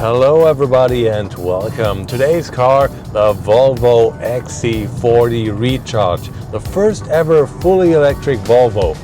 Hello everybody and welcome. Today's car, the Volvo XC40 Recharge, the first ever fully electric Volvo.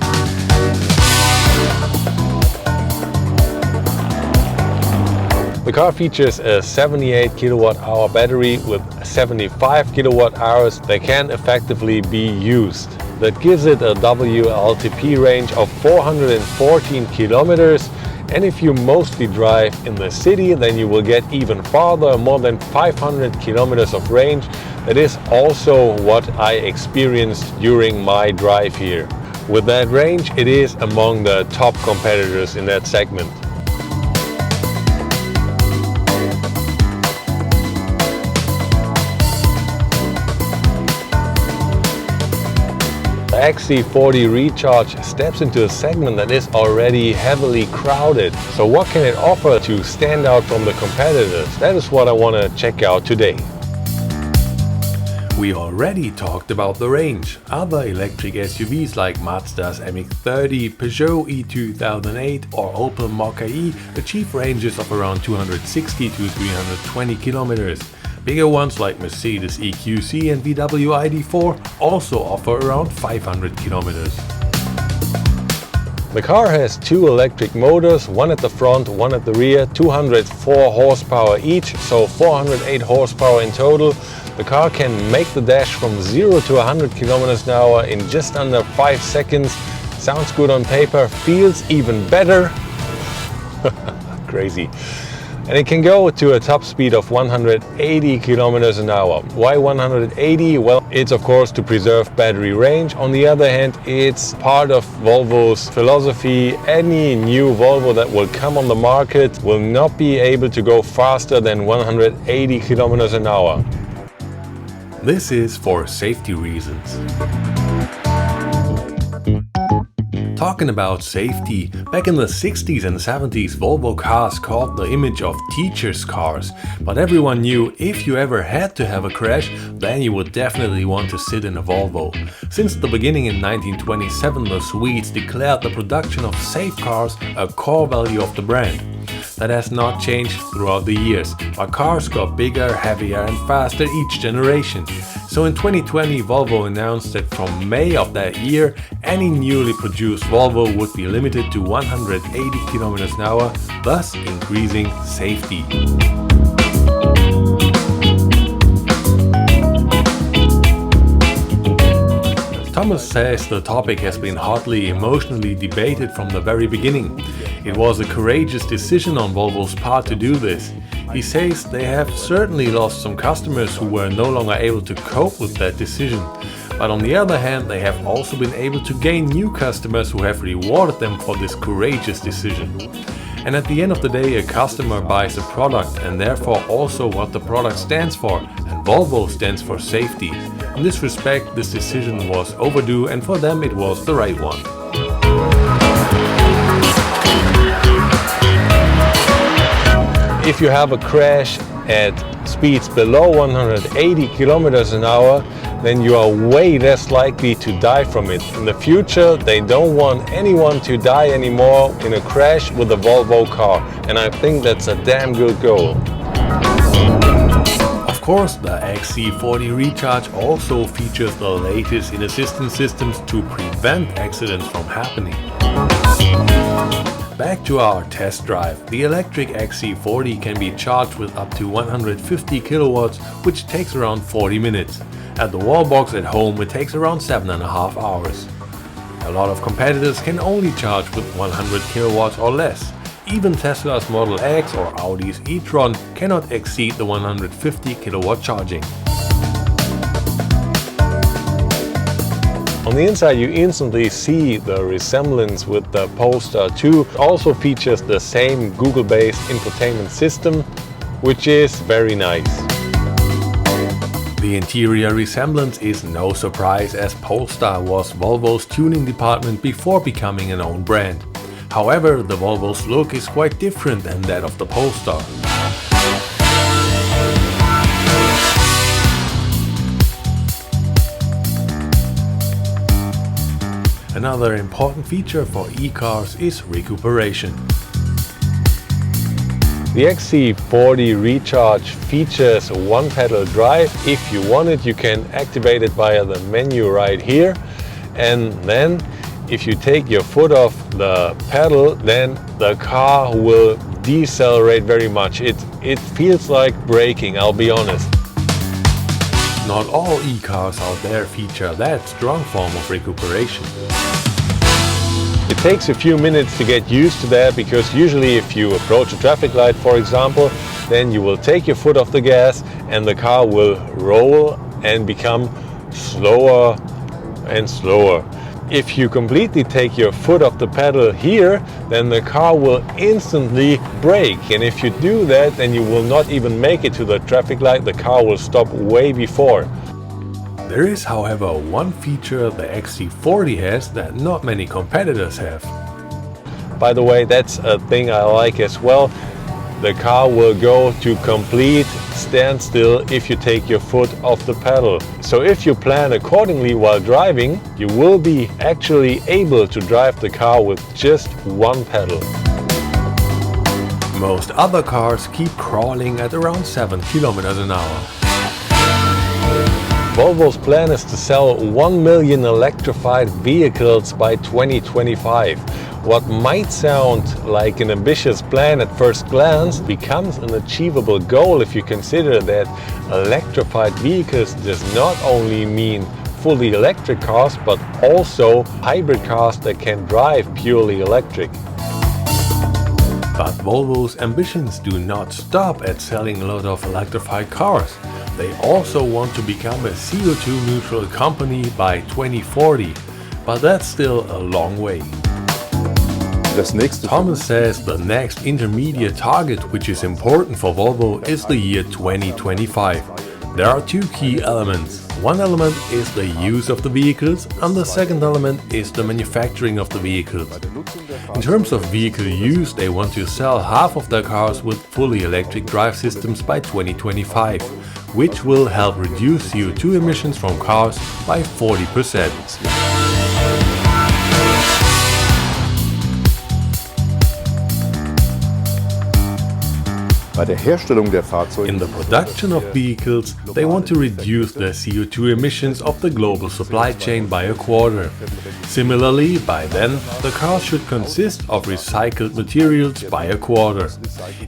The car features a 78 kilowatt-hour battery with 75 kilowatt-hours that can effectively be used. That gives it a WLTP range of 414 kilometers. And if you mostly drive in the city, then you will get even farther, more than 500 kilometers of range. That is also what I experienced during my drive here. With that range, it is among the top competitors in that segment. The XC40 Recharge steps into a segment that is already heavily crowded. So what can it offer to stand out from the competitors? That is what I want to check out today. We already talked about the range. Other electric SUVs like Mazda's MX-30, Peugeot E2008 or Opel Mokka-e achieve ranges of around 260 to 320 kilometers. Bigger ones like Mercedes EQC and VW ID.4 also offer around 500 kilometers. The car has two electric motors, one at the front, one at the rear, 204 horsepower each, so 408 horsepower in total. The car can make the dash from 0 to 100 kilometers an hour in just under 5 seconds. Sounds good on paper, feels even better. Crazy. And it can go to a top speed of 180 kilometers an hour. Why 180? Well, it's of course to preserve battery range. On the other hand, it's part of Volvo's philosophy. Any new Volvo that will come on the market will not be able to go faster than 180 kilometers an hour. This is for safety reasons. Talking about safety, back in the 60s and 70s, Volvo cars caught the image of teachers' cars. But everyone knew if you ever had to have a crash, then you would definitely want to sit in a Volvo. Since the beginning in 1927, the Swedes declared the production of safe cars a core value of the brand. That has not changed throughout the years, but cars got bigger, heavier and faster each generation. So in 2020, Volvo announced that from May of that year, any newly produced Volvo would be limited to 180 kilometers an hour, thus increasing safety. Thomas says the topic has been hotly emotionally debated from the very beginning. It was a courageous decision on Volvo's part to do this. He says they have certainly lost some customers who were no longer able to cope with that decision. But on the other hand, they have also been able to gain new customers who have rewarded them for this courageous decision. And at the end of the day, a customer buys a product and therefore also what the product stands for, and Volvo stands for safety. In this respect, this decision was overdue and for them it was the right one. If you have a crash at speeds below 180 kilometers an hour, then you are way less likely to die from it. In the future, they don't want anyone to die anymore in a crash with a Volvo car, and I think that's a damn good goal. Of course, the XC40 Recharge also features the latest in assistance systems to prevent accidents from happening. Back to our test drive. The electric XC40 can be charged with up to 150 kilowatts, which takes around 40 minutes. At the wall box at home, it takes around 7.5 hours. A lot of competitors can only charge with 100 kilowatts or less. Even Tesla's Model X or Audi's e-tron cannot exceed the 150 kilowatt charging. On the inside you instantly see the resemblance with the Polestar 2. It also features the same Google-based infotainment system, which is very nice. The interior resemblance is no surprise, as Polestar was Volvo's tuning department before becoming an own brand. However, the Volvo's look is quite different than that of the Polestar. Another important feature for e-cars is recuperation. The XC40 Recharge features a one-pedal drive. If you want it, you can activate it via the menu right here. And then if you take your foot off the pedal, then the car will decelerate very much. It feels like braking, I'll be honest. Not all e-cars out there feature that strong form of recuperation. It takes a few minutes to get used to that, because usually if you approach a traffic light, for example, then you will take your foot off the gas and the car will roll and become slower and slower. If you completely take your foot off the pedal here, then the car will instantly brake. And if you do that, then you will not even make it to the traffic light. The car will stop way before. There is, however, one feature the XC40 has that not many competitors have. By the way, that's a thing I like as well. The car will go to complete standstill if you take your foot off the pedal. So if you plan accordingly while driving, you will be actually able to drive the car with just one pedal. Most other cars keep crawling at around 7 kilometers an hour. Volvo's plan is to sell 1 million electrified vehicles by 2025. What might sound like an ambitious plan at first glance becomes an achievable goal if you consider that electrified vehicles does not only mean fully electric cars, but also hybrid cars that can drive purely electric. But Volvo's ambitions do not stop at selling a lot of electrified cars. They also want to become a CO2 neutral company by 2040, but that's still a long way. Thomas says the next intermediate target, which is important for Volvo, is the year 2025. There are two key elements. One element is the use of the vehicles, and the second element is the manufacturing of the vehicles. In terms of vehicle use, they want to sell half of their cars with fully electric drive systems by 2025, which will help reduce CO2 emissions from cars by 40%. In the production of vehicles, they want to reduce the CO2 emissions of the global supply chain by a quarter. Similarly, by then, the cars should consist of recycled materials by a quarter.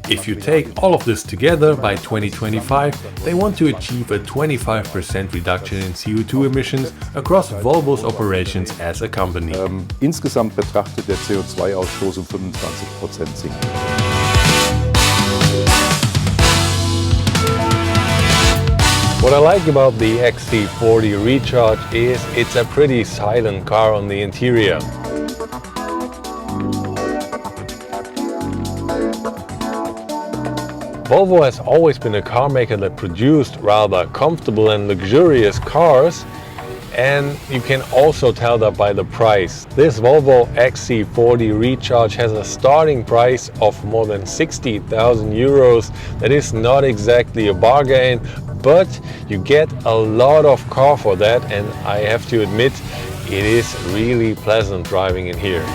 If you take all of this together, by 2025, they want to achieve a 25% reduction in CO2 emissions across Volvo's operations as a company. Insgesamt betrachtet der CO2-Ausstoß 25% sinken. What I like about the XC40 Recharge is it's a pretty silent car on the interior. Volvo has always been a car maker that produced rather comfortable and luxurious cars, and you can also tell that by the price. This Volvo XC40 Recharge has a starting price of more than 60,000 euros. That is not exactly a bargain, but you get a lot of car for that, and I have to admit, it is really pleasant driving in here.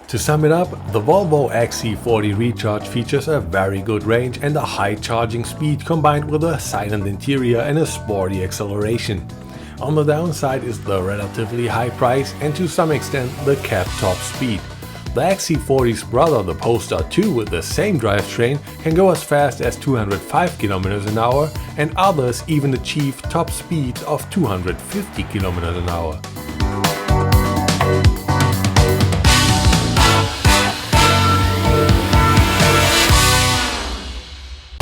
To sum it up, the Volvo XC40 Recharge features a very good range and a high charging speed combined with a silent interior and a sporty acceleration. On the downside is the relatively high price and to some extent the capped top speed. The XC40's brother, the Polestar 2 with the same drivetrain, can go as fast as 205 km an hour, and others even achieve top speeds of 250 km an hour.